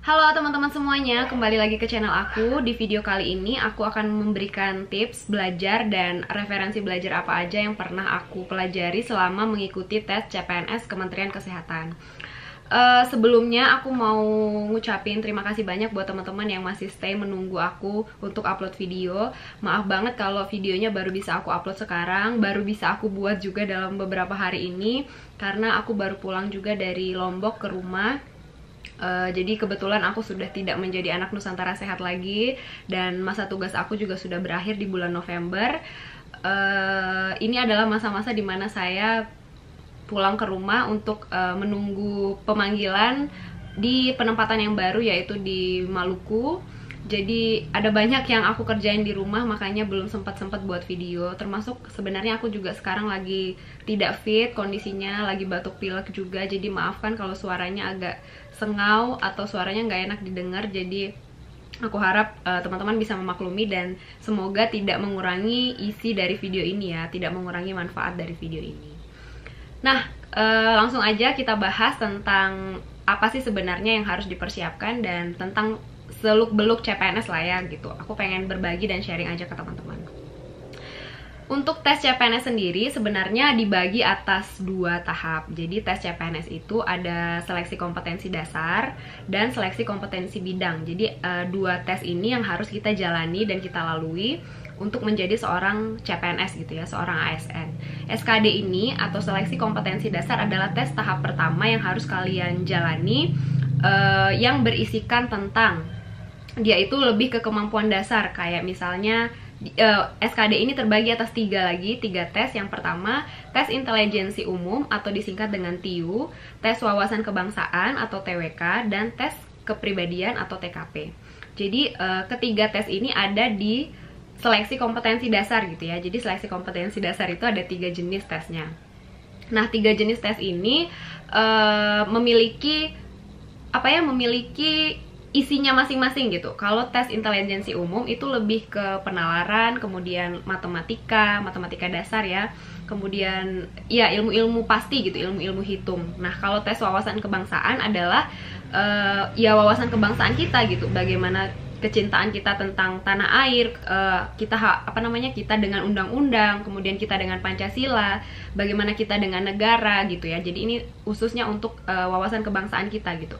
Halo teman-teman semuanya, kembali lagi ke channel aku. Di video kali ini aku akan memberikan tips belajar dan referensi belajar apa aja yang pernah aku pelajari selama mengikuti tes CPNS Kementerian Kesehatan. Sebelumnya aku mau ngucapin terima kasih banyak buat teman-teman yang masih stay menunggu aku untuk upload video. Maaf banget kalau videonya baru bisa aku upload sekarang, baru bisa aku buat juga dalam beberapa hari ini, karena aku baru pulang juga dari Lombok ke rumah. Jadi kebetulan aku sudah tidak menjadi anak Nusantara Sehat lagi, dan masa tugas aku juga sudah berakhir di bulan November. Ini adalah masa-masa dimana saya pulang ke rumah untuk menunggu pemanggilan di penempatan yang baru, yaitu di Maluku. Jadi ada banyak yang aku kerjain di rumah, makanya belum sempat buat video. Termasuk sebenarnya aku juga sekarang lagi tidak fit kondisinya, lagi batuk pilek juga. Jadi maafkan kalau suaranya agak sengau atau suaranya nggak enak didengar. Jadi aku harap teman-teman bisa memaklumi dan semoga tidak mengurangi isi dari video ini ya, tidak mengurangi manfaat dari video ini. Nah, langsung aja kita bahas tentang apa sih sebenarnya yang harus dipersiapkan dan tentang seluk-beluk CPNS lah ya gitu. Aku pengen berbagi dan sharing aja ke teman-teman. Untuk tes CPNS sendiri sebenarnya dibagi atas 2 tahap. Jadi tes CPNS itu ada seleksi kompetensi dasar dan seleksi kompetensi bidang. Jadi 2 tes ini yang harus kita jalani dan kita lalui untuk menjadi seorang CPNS gitu ya, seorang ASN. SKD ini atau seleksi kompetensi dasar adalah tes tahap pertama yang harus kalian jalani, yang berisikan tentang dia itu lebih ke kemampuan dasar. Kayak misalnya SKD ini terbagi atas 3 tes. Yang pertama, tes intelijensi umum atau disingkat dengan TIU, tes wawasan kebangsaan atau TWK, dan tes kepribadian atau TKP. Jadi ketiga tes ini ada di seleksi kompetensi dasar gitu ya. Jadi seleksi kompetensi dasar itu ada 3 jenis tesnya. Nah, 3 jenis tes ini memiliki isinya masing-masing gitu. Kalau tes intelijensi umum itu lebih ke penalaran, kemudian matematika dasar ya, kemudian ya ilmu-ilmu pasti gitu, ilmu-ilmu hitung. Nah, kalau tes wawasan kebangsaan adalah ya wawasan kebangsaan kita gitu, bagaimana kecintaan kita tentang tanah air, kita dengan undang-undang, kemudian kita dengan Pancasila, bagaimana kita dengan negara gitu ya. Jadi ini khususnya untuk wawasan kebangsaan kita gitu.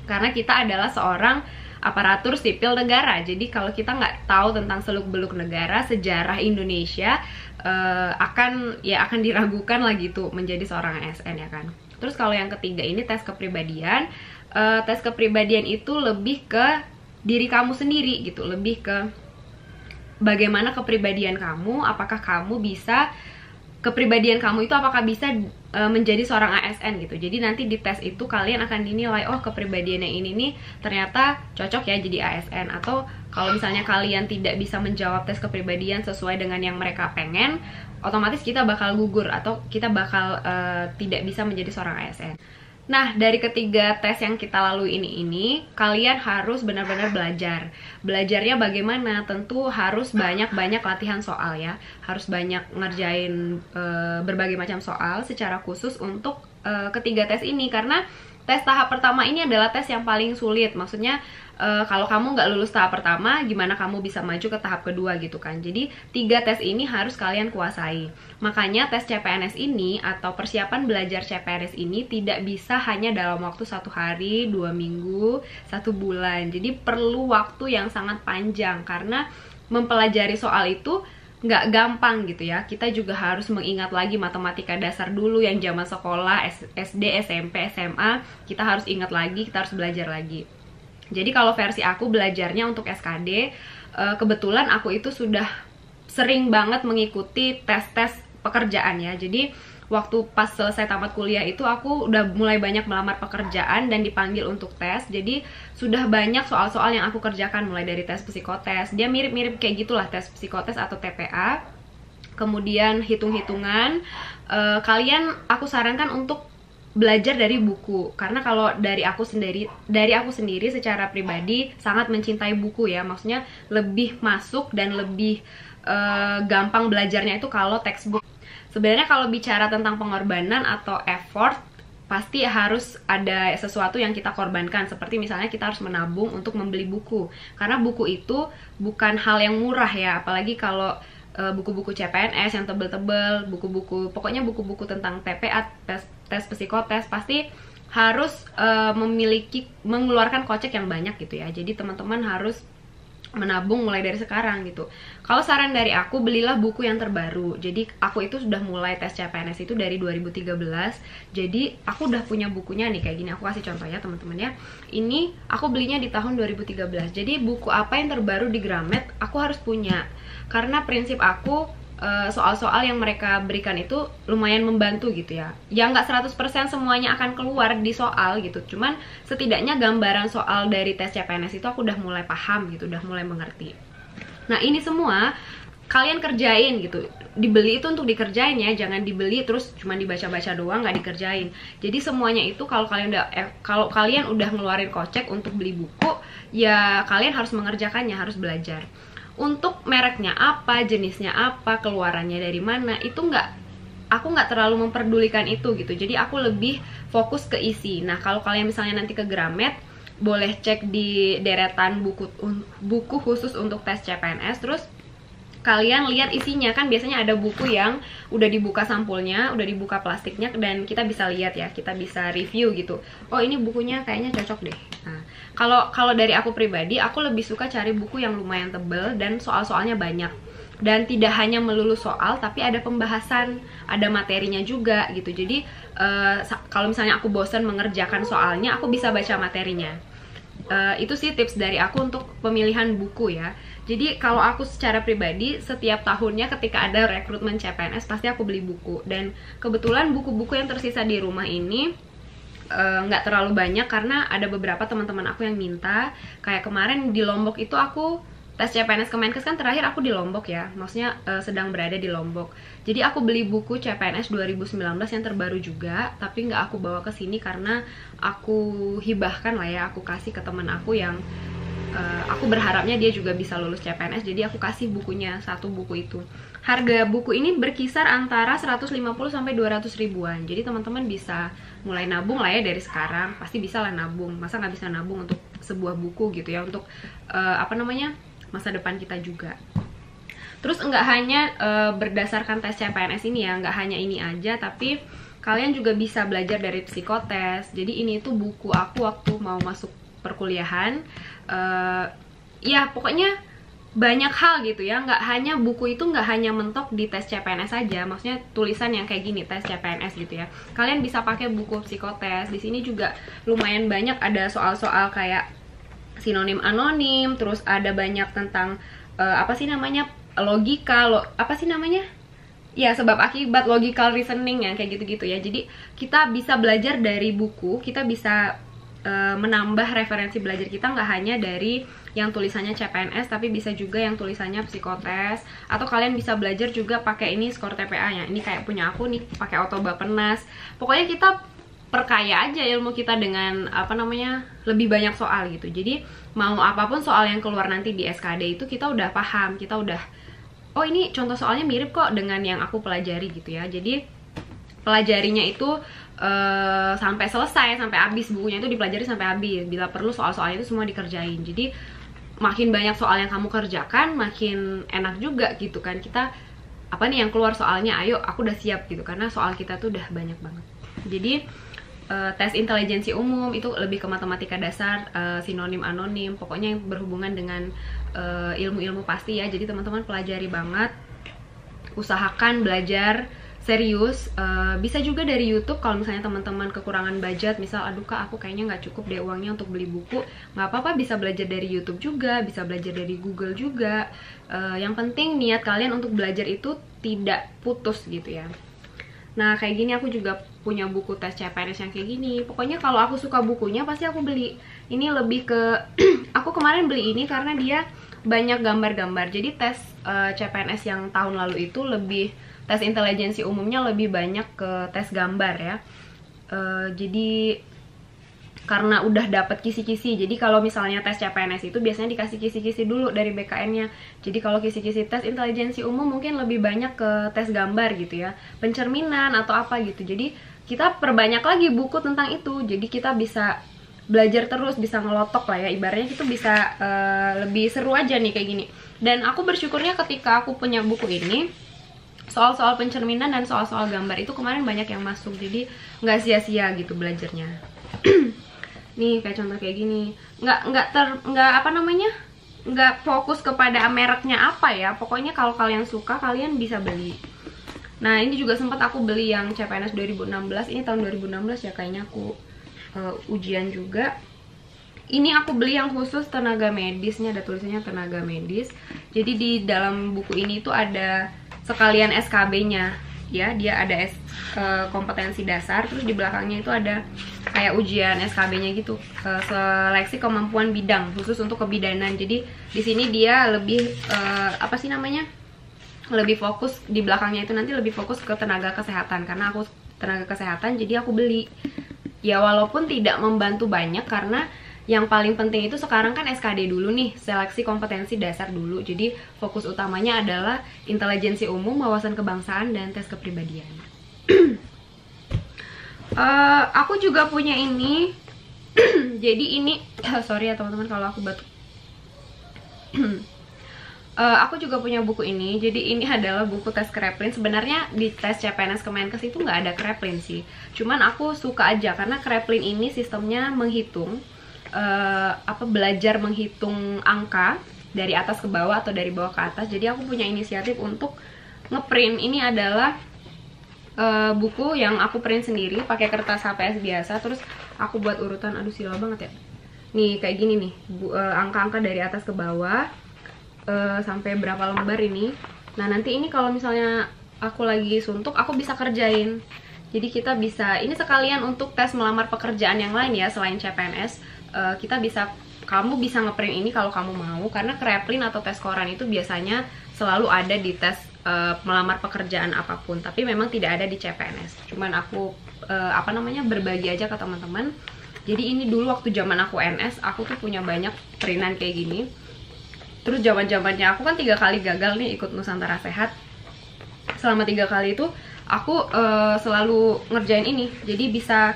Karena kita adalah seorang aparatur sipil negara. Jadi kalau kita nggak tahu tentang seluk-beluk negara, sejarah Indonesia, akan diragukan lah gitu menjadi seorang ASN ya kan. Terus kalau yang ketiga ini tes kepribadian. Tes kepribadian itu lebih ke diri kamu sendiri gitu, lebih ke bagaimana kepribadian kamu, kepribadian kamu itu apakah bisa menjadi seorang ASN gitu. Jadi nanti di tes itu kalian akan dinilai, oh kepribadian yang ini nih ternyata cocok ya jadi ASN. Atau kalau misalnya kalian tidak bisa menjawab tes kepribadian sesuai dengan yang mereka pengen, otomatis kita bakal gugur atau kita bakal tidak bisa menjadi seorang ASN. Nah, dari ketiga tes yang kita lalui ini kalian harus benar-benar belajar. Belajarnya bagaimana? Tentu harus banyak-banyak latihan soal ya. Harus banyak ngerjain berbagai macam soal secara khusus untuk ketiga tes ini. Karena tes tahap pertama ini adalah tes yang paling sulit. Maksudnya kalau kamu nggak lulus tahap pertama, gimana kamu bisa maju ke tahap kedua gitu kan. Jadi 3 tes ini harus kalian kuasai. Makanya tes CPNS ini atau persiapan belajar CPNS ini tidak bisa hanya dalam waktu 1 hari, 2 minggu, 1 bulan. Jadi perlu waktu yang sangat panjang, karena mempelajari soal itu nggak gampang gitu ya. Kita juga harus mengingat lagi matematika dasar dulu yang zaman sekolah, SD, SMP, SMA. Kita harus ingat lagi, kita harus belajar lagi. Jadi kalau versi aku belajarnya untuk SKD, kebetulan aku itu sudah sering banget mengikuti tes-tes pekerjaan ya. Jadi waktu pas selesai tamat kuliah itu aku udah mulai banyak melamar pekerjaan dan dipanggil untuk tes. Jadi sudah banyak soal-soal yang aku kerjakan, mulai dari tes psikotes. Dia mirip-mirip kayak gitulah, tes psikotes atau TPA. Kemudian hitung-hitungan. Aku sarankan untuk belajar dari buku, karena kalau dari aku sendiri secara pribadi sangat mencintai buku ya. Maksudnya lebih masuk dan lebih gampang belajarnya itu kalau textbook. Sebenarnya kalau bicara tentang pengorbanan atau effort, pasti harus ada sesuatu yang kita korbankan, seperti misalnya kita harus menabung untuk membeli buku, karena buku itu bukan hal yang murah ya, apalagi kalau buku-buku CPNS yang tebel-tebel, buku-buku, pokoknya buku-buku tentang TPA, tes psikotes, pasti harus mengeluarkan kocek yang banyak gitu ya. Jadi teman-teman harus menabung mulai dari sekarang gitu. Kalau saran dari aku, belilah buku yang terbaru. Jadi aku itu sudah mulai tes CPNS itu dari 2013. Jadi aku udah punya bukunya nih kayak gini. Aku kasih contoh ya teman-teman ya. Ini aku belinya di tahun 2013. Jadi buku apa yang terbaru di Gramet aku harus punya. Karena prinsip aku, soal-soal yang mereka berikan itu lumayan membantu gitu ya. Ya nggak 100% semuanya akan keluar di soal gitu, cuman setidaknya gambaran soal dari tes CPNS itu aku udah mulai paham gitu, udah mulai mengerti. Nah ini semua kalian kerjain gitu, dibeli itu untuk dikerjain ya, jangan dibeli terus cuma dibaca-baca doang nggak dikerjain. Jadi semuanya itu kalau kalian udah ngeluarin kocek untuk beli buku, ya kalian harus mengerjakannya, harus belajar. Untuk mereknya apa, jenisnya apa, keluarannya dari mana, itu aku nggak terlalu memperdulikan itu gitu. Jadi aku lebih fokus ke isi. Nah kalau kalian misalnya nanti ke Gramet, boleh cek di deretan buku khusus untuk tes CPNS, terus kalian lihat isinya. Kan biasanya ada buku yang udah dibuka sampulnya, udah dibuka plastiknya, dan kita bisa lihat ya, kita bisa review gitu. Oh ini bukunya kayaknya cocok deh. Nah kalau dari aku pribadi, aku lebih suka cari buku yang lumayan tebel dan soal-soalnya banyak, dan tidak hanya melulu soal, tapi ada pembahasan, ada materinya juga gitu. Jadi kalau misalnya aku bosan mengerjakan soalnya, aku bisa baca materinya. Itu sih tips dari aku untuk pemilihan buku ya. Jadi kalau aku secara pribadi, setiap tahunnya ketika ada rekrutmen CPNS pasti aku beli buku. Dan kebetulan buku-buku yang tersisa di rumah ini nggak terlalu banyak, karena ada beberapa teman-teman aku yang minta. Kayak kemarin di Lombok itu aku tes CPNS Kemenkes kan, terakhir aku di Lombok ya, maksudnya sedang berada di Lombok. Jadi aku beli buku CPNS 2019 yang terbaru juga, tapi nggak aku bawa ke sini karena aku hibahkan lah ya, aku kasih ke teman aku yang aku berharapnya dia juga bisa lulus CPNS. Jadi aku kasih bukunya, satu buku itu. Harga buku ini berkisar antara 150 sampai 200 ribuan. Jadi teman-teman bisa mulai nabung lah ya dari sekarang. Pasti bisa lah nabung. Masa nggak bisa nabung untuk sebuah buku gitu ya, untuk masa depan kita juga. Terus nggak hanya berdasarkan tes CPNS ini ya, nggak hanya ini aja, tapi kalian juga bisa belajar dari psikotes. Jadi ini tuh buku aku waktu mau masuk perkuliahan. Ya pokoknya banyak hal gitu ya, nggak hanya buku itu, nggak hanya mentok di tes CPNS aja, maksudnya tulisan yang kayak gini tes CPNS gitu ya. Kalian bisa pakai buku psikotes. Di sini juga lumayan banyak, ada soal-soal kayak sinonim anonim, terus ada banyak tentang logika, ya sebab akibat, logical reasoning ya, kayak gitu-gitu ya. Jadi kita bisa belajar dari buku, kita bisa menambah referensi belajar kita, nggak hanya dari yang tulisannya CPNS, tapi bisa juga yang tulisannya psikotes. Atau kalian bisa belajar juga pakai ini skor TPA nya, ini kayak punya aku nih, pakai Otobapenas. Pokoknya kita perkaya aja ilmu kita dengan lebih banyak soal gitu. Jadi mau apapun soal yang keluar nanti di SKD itu kita udah paham, kita udah, oh ini contoh soalnya mirip kok dengan yang aku pelajari gitu ya. Jadi pelajarinya itu sampai selesai, sampai habis, bukunya itu dipelajari sampai habis. Bila perlu soal-soal itu semua dikerjain. Jadi makin banyak soal yang kamu kerjakan, makin enak juga gitu kan. Kita apa nih yang keluar soalnya, ayo aku udah siap gitu, karena soal kita tuh udah banyak banget. Jadi tes intelijensi umum itu lebih ke matematika dasar, sinonim anonim, pokoknya yang berhubungan dengan ilmu-ilmu pasti ya. Jadi teman-teman pelajari banget, usahakan belajar serius. Bisa juga dari YouTube kalau misalnya teman-teman kekurangan budget, misal aduh kak aku kayaknya nggak cukup deh uangnya untuk beli buku, nggak apa-apa, bisa belajar dari YouTube juga, bisa belajar dari Google juga. Yang penting niat kalian untuk belajar itu tidak putus gitu ya. Nah kayak gini aku juga punya buku tes CPNS yang kayak gini. Pokoknya kalau aku suka bukunya pasti aku beli. Ini lebih ke aku kemarin beli ini karena dia banyak gambar-gambar. Jadi tes CPNS yang tahun lalu itu lebih, tes intelijensi umumnya lebih banyak ke tes gambar ya. Jadi karena udah dapet kisi-kisi, jadi kalau misalnya tes CPNS itu biasanya dikasih kisi-kisi dulu dari BKN-nya. Jadi kalau kisi-kisi tes intelijensi umum mungkin lebih banyak ke tes gambar gitu ya, pencerminan atau apa gitu. Jadi kita perbanyak lagi buku tentang itu. Jadi kita bisa belajar terus, bisa ngelotok lah ya, ibaratnya itu bisa lebih seru aja nih kayak gini. Dan aku bersyukurnya ketika aku punya buku ini, soal-soal pencerminan dan soal-soal gambar itu kemarin banyak yang masuk, jadi nggak sia-sia gitu belajarnya. Nih kayak contoh kayak gini, nggak apa namanya, nggak fokus kepada mereknya apa ya, pokoknya kalau kalian suka kalian bisa beli. Nah ini juga sempat aku beli yang CPNS 2016, ini tahun 2016 ya kayaknya aku ujian juga. Ini aku beli yang khusus tenaga medis, nih ada tulisannya tenaga medis. Jadi di dalam buku ini tuh ada sekalian SKB-nya ya, dia ada kompetensi dasar, terus di belakangnya itu ada kayak ujian SKB-nya gitu, seleksi kemampuan bidang khusus untuk kebidanan. Jadi di sini dia lebih apa sih namanya, lebih fokus, di belakangnya itu nanti lebih fokus ke tenaga kesehatan, karena aku tenaga kesehatan jadi aku beli. Ya walaupun tidak membantu banyak, karena yang paling penting itu sekarang kan SKD dulu nih, seleksi kompetensi dasar dulu. Jadi fokus utamanya adalah intelijensi umum, wawasan kebangsaan, dan tes kepribadian. Aku juga punya ini. Jadi ini sorry ya teman-teman kalau aku batuk. Aku juga punya buku ini. Jadi ini adalah buku tes Kreplin. Sebenarnya di tes CPNS Kemenkes itu nggak ada Kreplin sih, cuman aku suka aja karena Kreplin ini sistemnya menghitung belajar menghitung angka dari atas ke bawah atau dari bawah ke atas. Jadi aku punya inisiatif untuk ngeprint. Ini adalah buku yang aku print sendiri pakai kertas HPS biasa, terus aku buat urutan, aduh silau banget ya. Nih kayak gini nih, angka-angka dari atas ke bawah. Sampai berapa lembar ini. Nah nanti ini kalau misalnya aku lagi suntuk, aku bisa kerjain. Jadi kita bisa, ini sekalian untuk tes melamar pekerjaan yang lain ya selain CPNS. Kamu bisa ngeprint ini kalau kamu mau, karena Kreplin atau tes koran itu biasanya selalu ada di tes melamar pekerjaan apapun, tapi memang tidak ada di CPNS. Cuman aku berbagi aja ke teman-teman. Jadi ini dulu waktu zaman aku NS, aku tuh punya banyak printan kayak gini. Terus zaman-zamannya aku kan 3 kali gagal nih ikut Nusantara Sehat. Selama 3 kali itu aku selalu ngerjain ini. Jadi bisa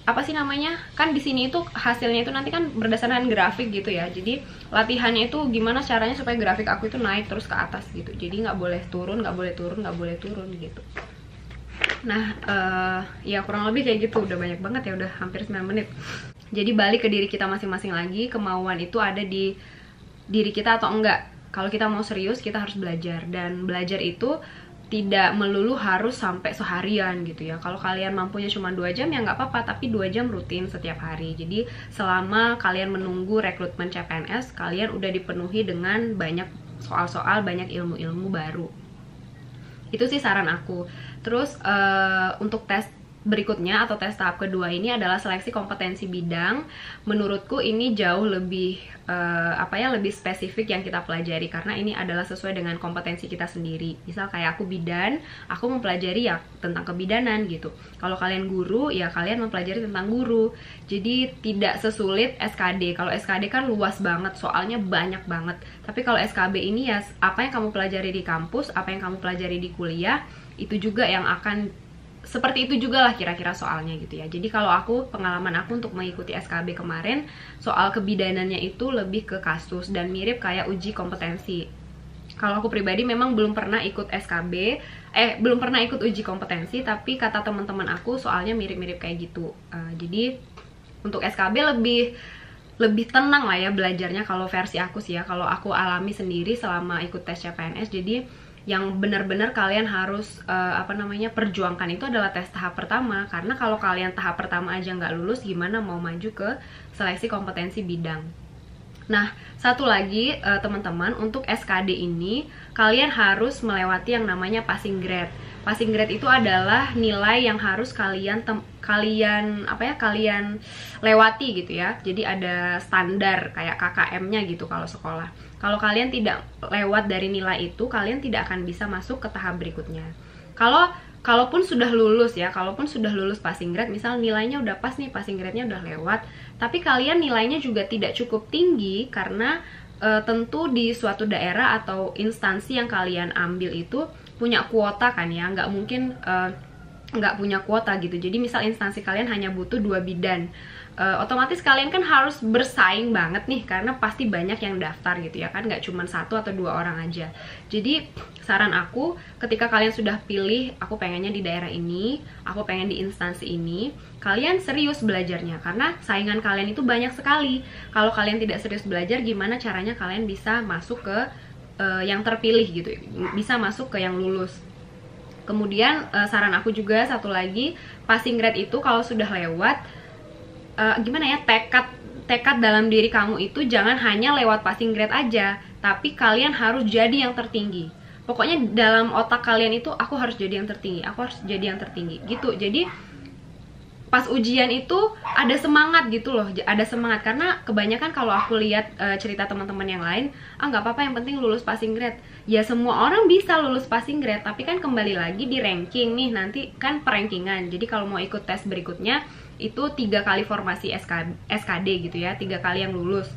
apa sih namanya? Kan di sini itu hasilnya itu nanti kan berdasarkan grafik gitu ya. Jadi latihannya itu gimana caranya supaya grafik aku itu naik terus ke atas gitu. Jadi nggak boleh turun, nggak boleh turun, nggak boleh turun gitu. Nah, ya kurang lebih kayak gitu. Udah banyak banget ya, udah hampir 9 menit. Jadi balik ke diri kita masing-masing lagi. Kemauan itu ada di diri kita atau enggak. Kalau kita mau serius, kita harus belajar. Dan belajar itu tidak melulu harus sampai seharian gitu ya. Kalau kalian mampunya cuma 2 jam ya nggak apa-apa, tapi 2 jam rutin setiap hari. Jadi selama kalian menunggu rekrutmen CPNS, kalian udah dipenuhi dengan banyak soal-soal, banyak ilmu-ilmu baru. Itu sih saran aku. Terus untuk tes berikutnya atau tes tahap kedua ini adalah seleksi kompetensi bidang. Menurutku ini jauh lebih lebih spesifik yang kita pelajari, karena ini adalah sesuai dengan kompetensi kita sendiri. Misal kayak aku bidan, aku mempelajari ya tentang kebidanan gitu. Kalau kalian guru, ya kalian mempelajari tentang guru. Jadi tidak sesulit SKD. Kalau SKD kan luas banget, soalnya banyak banget. Tapi kalau SKB ini ya apa yang kamu pelajari di kampus, apa yang kamu pelajari di kuliah, itu juga yang akan seperti itu juga lah kira-kira soalnya gitu ya. Jadi kalau pengalaman aku untuk mengikuti SKB kemarin, soal kebidanannya itu lebih ke kasus dan mirip kayak uji kompetensi. Kalau aku pribadi memang belum pernah ikut belum pernah ikut uji kompetensi, tapi kata teman-teman aku soalnya mirip-mirip kayak gitu. Jadi untuk SKB lebih tenang lah ya belajarnya kalau versi aku sih ya. Kalau aku alami sendiri selama ikut tes CPNS, jadi yang benar-benar kalian harus perjuangkan itu adalah tes tahap pertama. Karena kalau kalian tahap pertama aja nggak lulus, gimana mau maju ke seleksi kompetensi bidang. Nah, satu lagi teman-teman, untuk SKD ini kalian harus melewati yang namanya passing grade. Passing grade itu adalah nilai yang harus kalian lewati gitu ya. Jadi ada standar kayak KKM-nya gitu kalau sekolah. Kalau kalian tidak lewat dari nilai itu, kalian tidak akan bisa masuk ke tahap berikutnya. Kalaupun sudah lulus passing grade, misal nilainya udah pas nih, passing grade-nya udah lewat, tapi kalian nilainya juga tidak cukup tinggi karena tentu di suatu daerah atau instansi yang kalian ambil itu punya kuota kan ya, nggak mungkin nggak punya kuota gitu. Jadi misal instansi kalian hanya butuh 2 bidan, otomatis kalian kan harus bersaing banget nih, karena pasti banyak yang daftar gitu ya kan, nggak cuma 1 atau 2 orang aja. Jadi saran aku, ketika kalian sudah pilih aku pengennya di daerah ini, aku pengen di instansi ini, kalian serius belajarnya, karena saingan kalian itu banyak sekali. Kalau kalian tidak serius belajar, gimana caranya kalian bisa masuk ke yang terpilih gitu, bisa masuk ke yang lulus. Kemudian saran aku juga satu lagi, passing grade itu kalau sudah lewat, gimana ya, tekad dalam diri kamu itu jangan hanya lewat passing grade aja, tapi kalian harus jadi yang tertinggi. Pokoknya dalam otak kalian itu, aku harus jadi yang tertinggi, aku harus jadi yang tertinggi gitu. Jadi pas ujian itu ada semangat gitu loh, ada semangat. Karena kebanyakan kalau aku lihat cerita teman-teman yang lain, nggak apa-apa yang penting lulus passing grade. Ya semua orang bisa lulus passing grade, tapi kan kembali lagi di ranking nih, nanti kan perankingan. Jadi kalau mau ikut tes berikutnya itu 3 kali formasi SKD gitu ya, 3 kali yang lulus.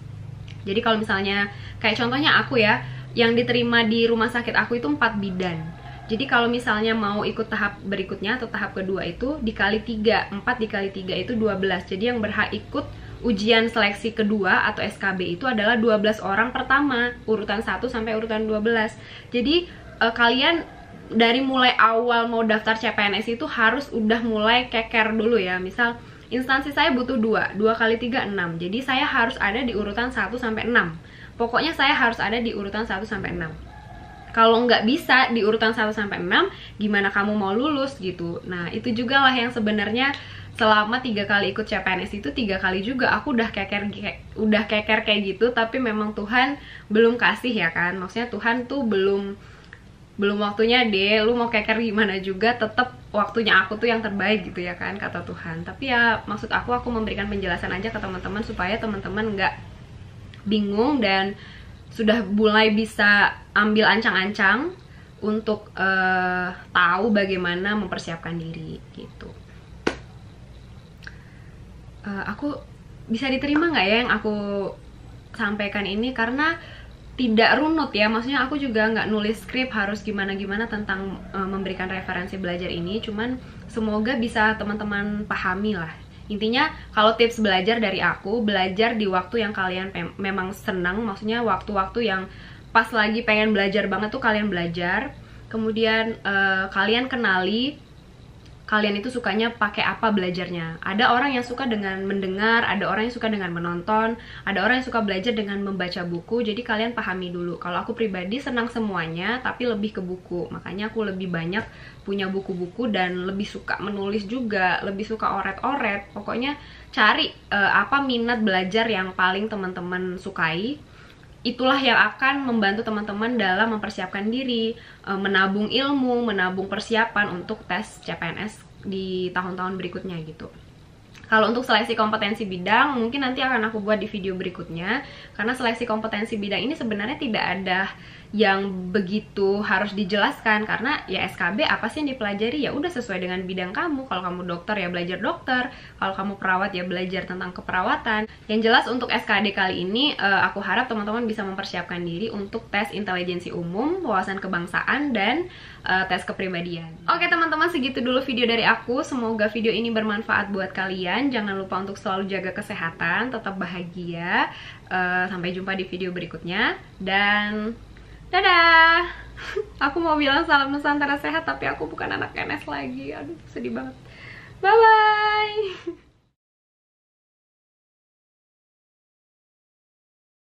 Jadi kalau misalnya kayak contohnya aku ya, yang diterima di rumah sakit aku itu 4 bidan. Jadi kalau misalnya mau ikut tahap berikutnya atau tahap kedua itu dikali 3, 4 dikali 3 itu 12. Jadi yang berhak ikut ujian seleksi kedua atau SKB itu adalah 12 orang pertama, urutan 1 sampai urutan 12. Jadi kalian dari mulai awal mau daftar CPNS itu harus udah mulai keker dulu ya. Misal instansi saya butuh 2 kali 3, 6. Jadi saya harus ada di urutan 1 sampai 6. Pokoknya saya harus ada di urutan 1 sampai 6. Kalau nggak bisa di urutan 1 sampai 6, gimana kamu mau lulus gitu. Nah itu juga lah yang sebenarnya selama 3 kali ikut CPNS itu 3 kali juga aku udah keker kayak gitu, tapi memang Tuhan belum kasih ya kan. Maksudnya Tuhan tuh belum waktunya deh, lu mau keker gimana juga tetap waktunya aku tuh yang terbaik gitu ya kan, kata Tuhan. Tapi ya maksud aku memberikan penjelasan aja ke teman-teman supaya teman-teman nggak bingung dan sudah mulai bisa ambil ancang-ancang untuk tahu bagaimana mempersiapkan diri gitu. Aku bisa diterima nggak ya yang aku sampaikan ini, karena tidak runut ya, maksudnya aku juga nggak nulis skrip harus gimana-gimana tentang memberikan referensi belajar ini, cuman semoga bisa teman-teman pahami lah. Intinya kalau tips belajar dari aku, belajar di waktu yang kalian memang senang, maksudnya waktu-waktu yang pas lagi pengen belajar banget tuh kalian belajar. Kemudian kalian kenali kalian itu sukanya pakai apa belajarnya. Ada orang yang suka dengan mendengar, ada orang yang suka dengan menonton, ada orang yang suka belajar dengan membaca buku. Jadi kalian pahami dulu. Kalau aku pribadi senang semuanya, tapi lebih ke buku. Makanya aku lebih banyak punya buku-buku dan lebih suka menulis juga, lebih suka oret-oret. Pokoknya cari apa minat belajar yang paling teman-teman sukai. Itulah yang akan membantu teman-teman dalam mempersiapkan diri, menabung ilmu, menabung persiapan untuk tes CPNS di tahun-tahun berikutnya gitu. Kalau untuk seleksi kompetensi bidang, mungkin nanti akan aku buat di video berikutnya. Karena seleksi kompetensi bidang ini sebenarnya tidak ada yang begitu harus dijelaskan, karena ya SKB apa sih yang dipelajari, ya udah sesuai dengan bidang kamu. Kalau kamu dokter ya belajar dokter, kalau kamu perawat ya belajar tentang keperawatan. Yang jelas untuk SKD kali ini aku harap teman-teman bisa mempersiapkan diri untuk tes intelijensi umum, wawasan kebangsaan, dan tes kepribadian. Oke teman-teman, segitu dulu video dari aku. Semoga video ini bermanfaat buat kalian. Jangan lupa untuk selalu jaga kesehatan, tetap bahagia. Sampai jumpa di video berikutnya, dan dadah. Aku mau bilang salam Nusantara sehat, tapi aku bukan anak NS lagi. Aduh, sedih banget. Bye-bye.